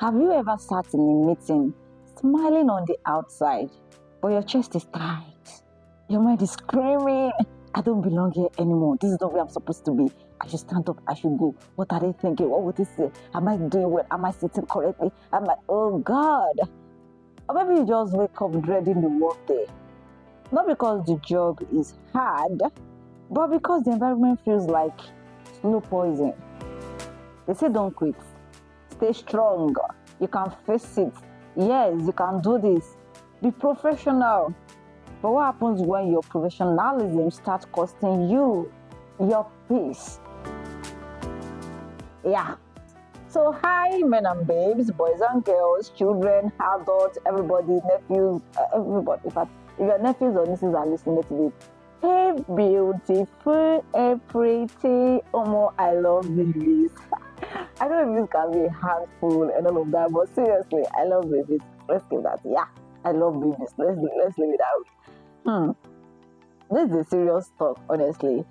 Have you ever sat in a meeting smiling on the outside, but your chest is tight? Your mind is screaming, I don't belong here anymore. This is not where I'm supposed to be. I should stand up. I should go. What are they thinking? What would they say? Am I doing well? Am I sitting correctly? Oh God. Or maybe you just wake up dreading the workday. Not because the job is hard, but because the environment feels like slow poison. They say don't quit. Stay strong. You can face it. Yes, you can do this. Be professional. But what happens when your professionalism starts costing you your peace? Yeah. So hi, men and babes, boys and girls, children, adults, everybody, nephews, everybody. In fact, if your nephews or nieces are listening to this, hey, beautiful, hey, pretty, Omo, I love babies. I know this can be a handful and all of that, but seriously, I love babies. Let's give that. Yeah, I love babies. Let's leave it out. This is a serious talk, honestly.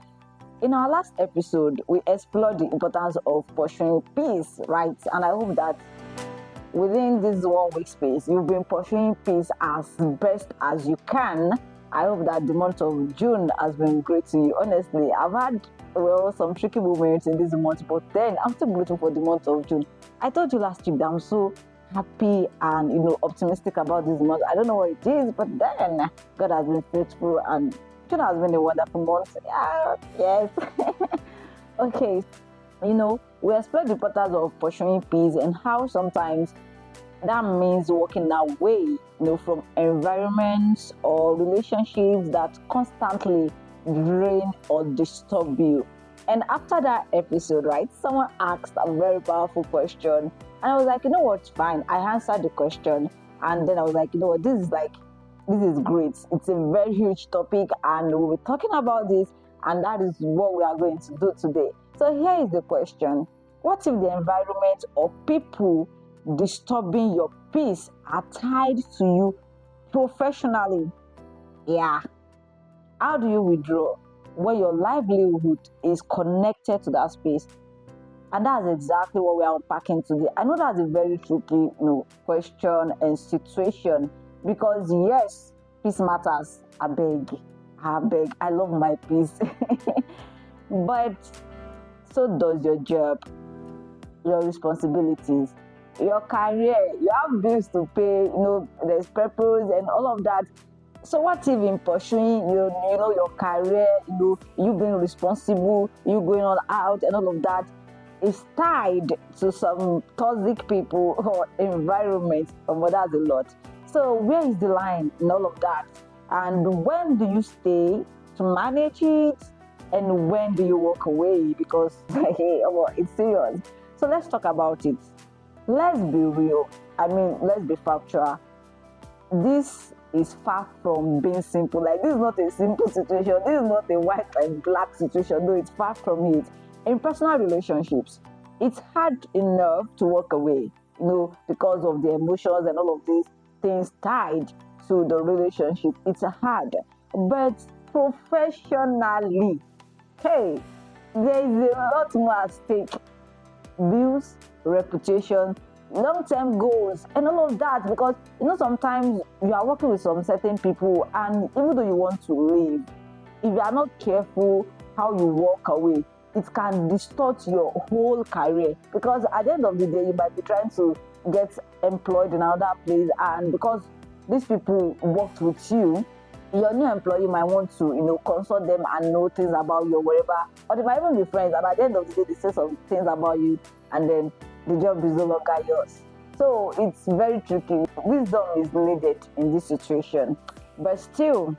In our last episode, we explored the importance of pursuing peace, right? And I hope that within this 1 week space, you've been pursuing peace as best as you can. I hope that the month of June has been great to you. Honestly, I've had some tricky moments in this month, but then I'm still grateful for the month of June. I told you last week that I'm so happy and optimistic about this month. I don't know what it is, but then God has been faithful and June has been a wonderful month. Yeah, yes. Okay, we explored the importance of pursuing peace and how sometimes that means walking away, from environments or relationships that constantly drain or disturb you. And after that episode, right, someone asked a very powerful question, and I was like, what's fine. I answered the question, and then I was like, this is great. It's a very huge topic, and we'll be talking about this, and that is what we are going to do today. So here is the question: what if the environment or people disturbing your peace are tied to you professionally? Yeah. How do you withdraw when your livelihood is connected to that space? And that's exactly what we are unpacking today. I know that's a very tricky question and situation, because yes, peace matters. I beg, I love my peace. But so does your job, your responsibilities, your career. You have bills to pay, there's purpose and all of that. So what if in pursuing your career, you being responsible, you going all out and all of that is tied to some toxic people or environment, but that's a lot. So where is the line in all of that? And when do you stay to manage it? And when do you walk away? Because hey, it's serious. So let's talk about it. Let's be real. Let's be factual. This is far from being simple. Like, this is not a simple situation. This is not a white and black situation. No, it's far from it. In personal relationships, it's hard enough to walk away, because of the emotions and all of these things tied to the relationship. It's hard. But professionally, hey, there is a lot more at stake. Bills, reputation, long-term goals, and all of that. Because sometimes you are working with some certain people, and even though you want to leave, if you are not careful how you walk away, it can distort your whole career. Because at the end of the day, you might be trying to get employed in another place, and because these people worked with you, your new employee might want to consult them and know things about you or whatever, or they might even be friends, and at the end of the day they say some things about you, and then the job is no longer yours. So it's very tricky. Wisdom is needed in this situation. But still,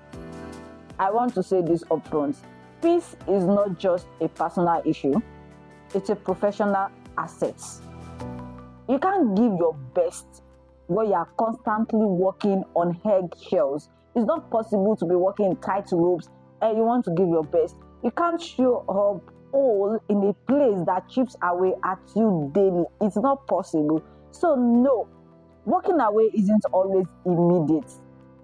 I want to say this upfront: peace is not just a personal issue, it's a professional asset. You can't give your best when you are constantly walking on eggshells. It's not possible to be walking in tight ropes and you want to give your best. You can't show up all in a place that chips away at you daily. It's not possible. So no, walking away isn't always immediate.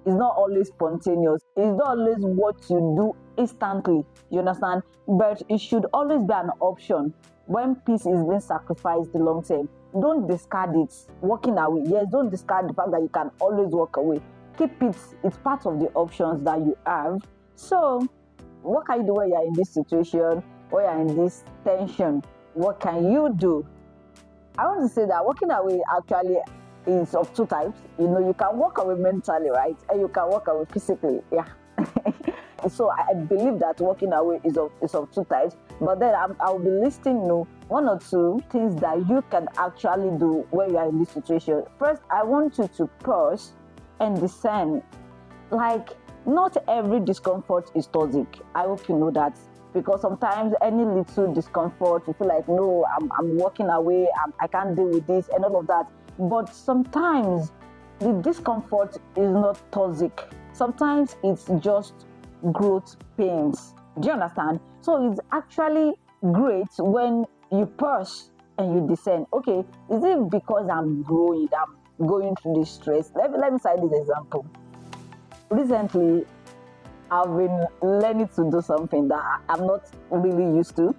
It's not always spontaneous. It's not always what you do instantly. You understand? But it should always be an option when peace is being sacrificed the long term. don't discard it. Walking away, yes, don't discard the fact that you can always walk away. Keep it. It's part of the options that you have. So what can you do when you're in this situation, when you're in this tension? What can you do? I want to say that walking away actually is of two types. You can walk away mentally, right? And you can walk away physically. Yeah. So I believe that walking away is of two types. But then I'll be listing one or two things that you can actually do when you are in this situation. First, I want you to pause and discern. Like, not every discomfort is toxic. I hope you know that. Because sometimes any little discomfort, you feel like, no, I'm walking away, I can't deal with this and all of that. But sometimes the discomfort is not toxic. Sometimes it's just growth pains. Do you understand? So it's actually great when you pause and you discern. Okay, is it because I'm growing, I'm going through this stress? Let me cite this example. Recently, I've been learning to do something that I'm not really used to.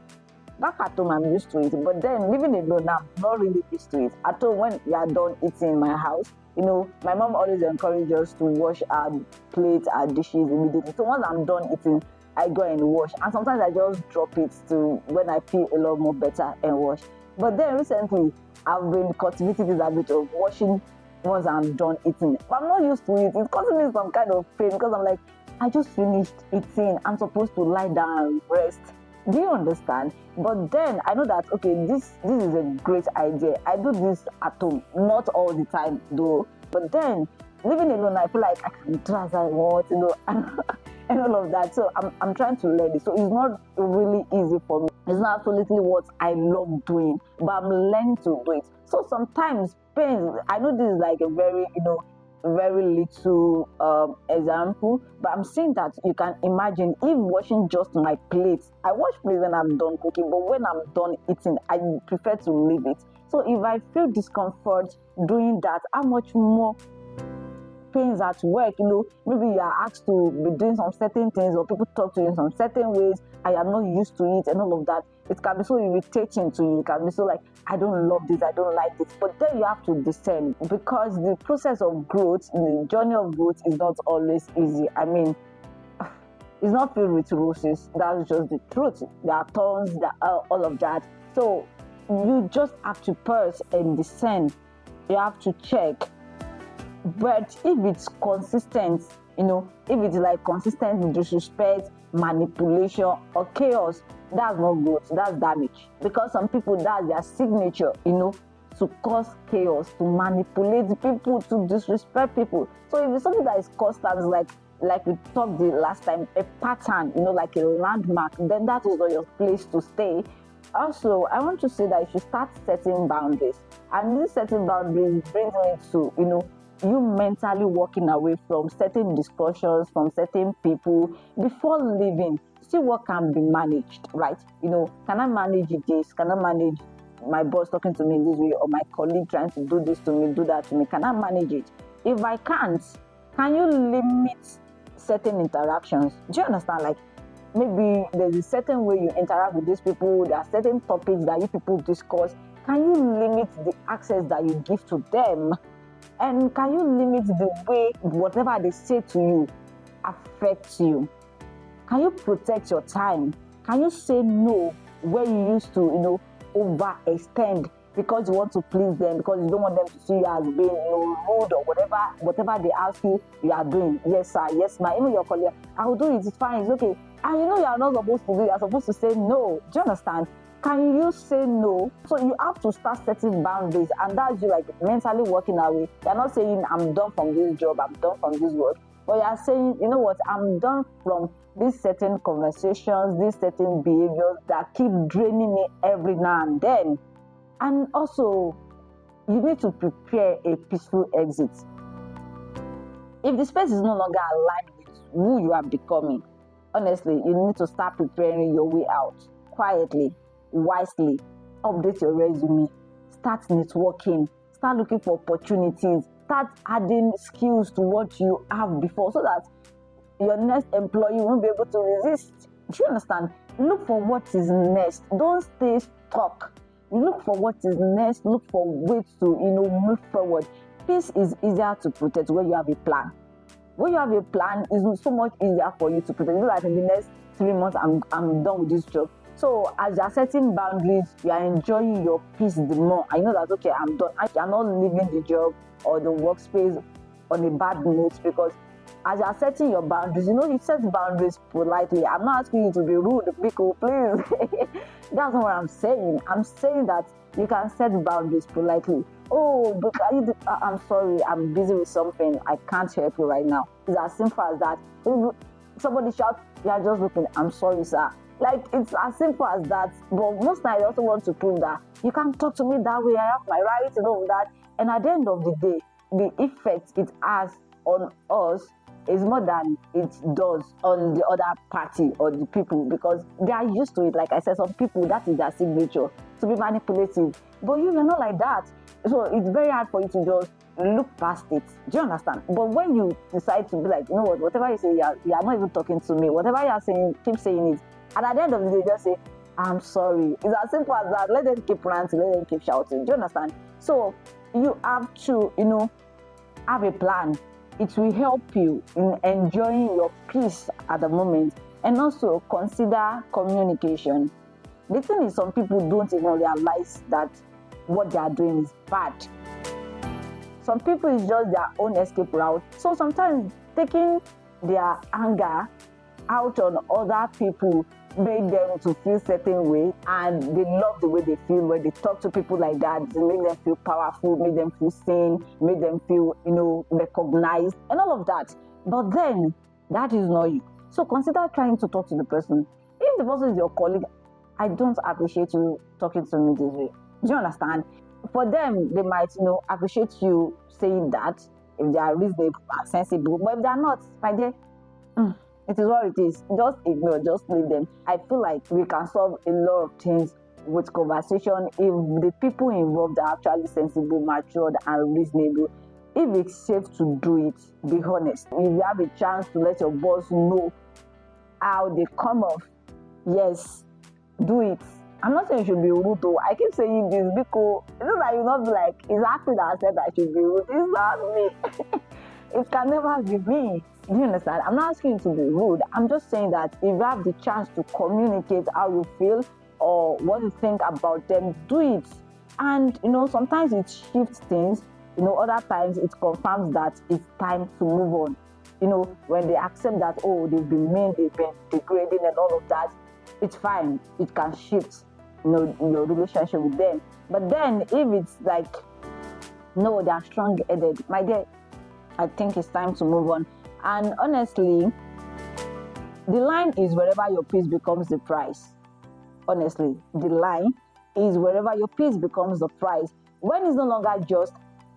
Back at home, I'm used to it, but then living alone, I'm not really used to it. At home, when we are done eating in my house, my mom always encourages us to wash our plates, our dishes immediately. So once I'm done eating, I go and wash. And sometimes I just drop it to when I feel a lot more better and wash. But then recently, I've been cultivating this habit of washing once I'm done eating. But I'm not used to it. It's causing me some kind of pain because I'm like, I just finished eating. I'm supposed to lie down and rest. Do you understand? But then I know that, okay, this is a great idea. I do this at home, not all the time though. But then living alone, I feel like I can do as I want, and all of that. So I'm trying to learn it. So it's not really easy for me. It's not absolutely what I love doing, but I'm learning to do it. So sometimes pain, I know this is like a very, very little example, but I'm saying that you can imagine if washing just my plates. I wash plates when I'm done cooking, but when I'm done eating, I prefer to leave it. So if I feel discomfort doing that, how much more pains at work? Maybe you are asked to be doing some certain things, or people talk to you in some certain ways, and you're not used to it and all of that. It can be so irritating to you. It can be so like, I don't love this, I don't like this. But then you have to discern, because the process of growth, the journey of growth is not always easy. I mean, it's not filled with roses. That's just the truth. There are thorns, there are all of that. So you just have to pause and discern. You have to check. But if it's consistent, if it's like consistent disrespect, manipulation, or chaos, that's not good. That's damage. Because some people, that's their signature, to cause chaos, to manipulate people, to disrespect people. So if it's something that is constant, like we talked the last time, a pattern, like a landmark, then that is not your place to stay. Also, I want to say that you should start setting boundaries. And this setting boundaries brings me to, you mentally walking away from certain discussions, from certain people before leaving. See what can be managed, right? Can I manage this? Can I manage my boss talking to me this way, or my colleague trying to do this to me, do that to me? Can I manage it? If I can't, can you limit certain interactions? Do you understand? Like, maybe there's a certain way you interact with these people. There are certain topics that you people discuss. Can you limit the access that you give to them? And can you limit the way whatever they say to you affects you? Can you protect your time? Can you say no where you used to, overextend because you want to please them, because you don't want them to see you as being rude or whatever they ask you, you are doing. Yes, sir. Yes, ma'am. Even your colleague, I will do it. It's fine. It's okay. And you are not supposed to do it. You're supposed to say no. Do you understand? Can you say no? So you have to start setting boundaries, and that's you like mentally walking away. You're not saying, I'm done from this job, I'm done from this work, but you're saying, you know what, I'm done from these certain conversations, these certain behaviors that keep draining me every now and then. And also, you need to prepare a peaceful exit. If the space is no longer aligned with who you are becoming, honestly, you need to start preparing your way out quietly, wisely. Update your resume, start networking, start looking for opportunities, start adding skills to what you have before, so that your next employee won't be able to resist. Do you understand? Look for what is next. Don't stay stuck. Look for what is next. Look for ways to, move forward. Peace is easier to protect when you have a plan. When you have a plan, it's so much easier for you to protect. You know that in the next 3 months, I'm done with this job. So as you're setting boundaries, you are enjoying your peace the more. I know that, okay, I'm done. You're not leaving the job or the workspace on a bad note, because as you're setting your boundaries, you set boundaries politely. I'm not asking you to be rude, Biko, please. That's not what I'm saying. I'm saying that you can set boundaries politely. Oh, but I'm sorry, I'm busy with something. I can't help you right now. It's as simple as that. Somebody shouts, you are just looking, I'm sorry, sir. Like, it's as simple as that. But most times I also want to prove that you can't talk to me that way. I have my rights and all of that. And at the end of the day, the effect it has on us is more than it does on the other party or the people, because they are used to it. Like I said, some people, that is their signature, to be manipulative. But you're not like that. So it's very hard for you to just look past it. Do you understand? But when you decide to be like, you know what, whatever you say, you are not even talking to me. Whatever you are saying, keep saying it. And at the end of the day, just say, I'm sorry. It's as simple as that. Let them keep ranting, let them keep shouting. Do you understand? So you have to, have a plan. It will help you in enjoying your peace at the moment. And also consider communication. The thing is, some people don't even realize that what they are doing is bad. Some people is just their own escape route. So sometimes taking their anger out on other people make them to feel certain way, and they love the way they feel when they talk to people like that. It make them feel powerful, make them feel seen, make them feel, recognized and all of that. But then that is not you. So consider trying to talk to the person. If the person is your colleague, I don't appreciate you talking to me this way. Do you understand? For them, they might, appreciate you saying that if they are reasonable and sensible. But if they are not, my dear, it is what it is. Just ignore, just leave them. I feel like we can solve a lot of things with conversation if the people involved are actually sensible, matured, and reasonable. If it's safe to do it, be honest. If you have a chance to let your boss know how they come off, yes, do it. I'm not saying you should be rude, though. I keep saying this because it's not that you not be like, it's actually that I said I should be rude. It's not me. It can never be me. Do you understand? I'm not asking you to be rude. I'm just saying that if you have the chance to communicate how you feel or what you think about them, do it. And, sometimes it shifts things. Other times it confirms that it's time to move on. When they accept that, oh, they've been mean, they've been degrading and all of that, it's fine. It can shift, your relationship with them. But then if it's like, no, they're strong-headed, my dear, I think it's time to move on. And honestly, the line is wherever your peace becomes the price. Honestly, the line is wherever your peace becomes the price. When it's no longer just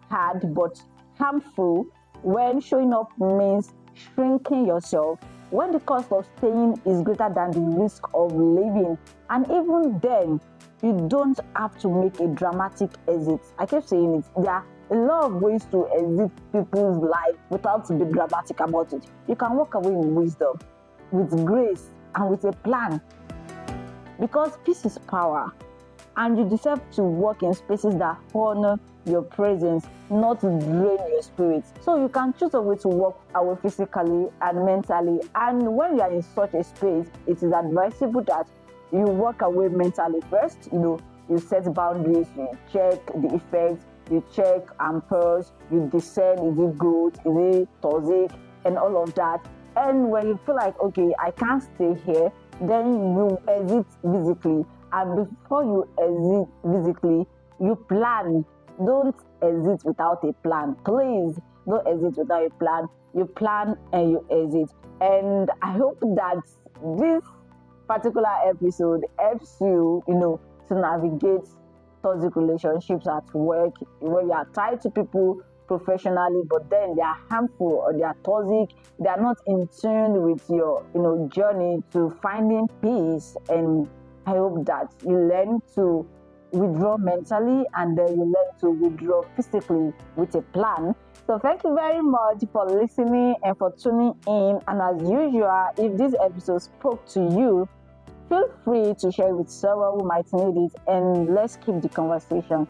hard but harmful, when showing up means shrinking yourself, when the cost of staying is greater than the risk of leaving, and even then, you don't have to make a dramatic exit. I keep saying it. There are a lot of ways to exit people's life without being dramatic about it. You can walk away with wisdom, with grace, and with a plan. Because peace is power, and you deserve to work in spaces that honor your presence, not drain your spirit. So you can choose a way to walk away physically and mentally. And when you are in such a space, it is advisable that you walk away mentally first. You set boundaries, you check the effects, you check and pause, you discern, is it good, is it toxic, and all of that. And when you feel like, okay, I can't stay here, then you exit physically. And before you exit physically, you plan. Don't exit without a plan. Please don't exit without a plan. You plan and you exit. And I hope that this particular episode helps you, to navigate toxic relationships at work, where you are tied to people professionally, but then they are harmful or they are toxic. They are not in tune with your, journey to finding peace. And I hope that you learn to withdraw mentally, and then you learn to withdraw physically with a plan. So thank you very much for listening and for tuning in. And as usual, if this episode spoke to you, Feel free to share with someone who might need it, and let's keep the conversation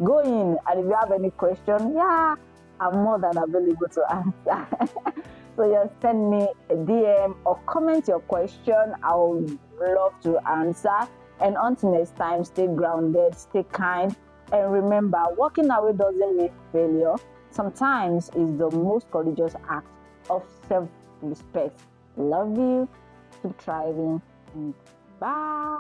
going. And if you have any question, yeah, I'm more than available to answer. So just send me a DM or comment your question. I would love to answer. And until next time, stay grounded, stay kind, and remember, walking away doesn't mean failure. Sometimes it's the most courageous act of self-respect. Love you. Keep thriving. And bye.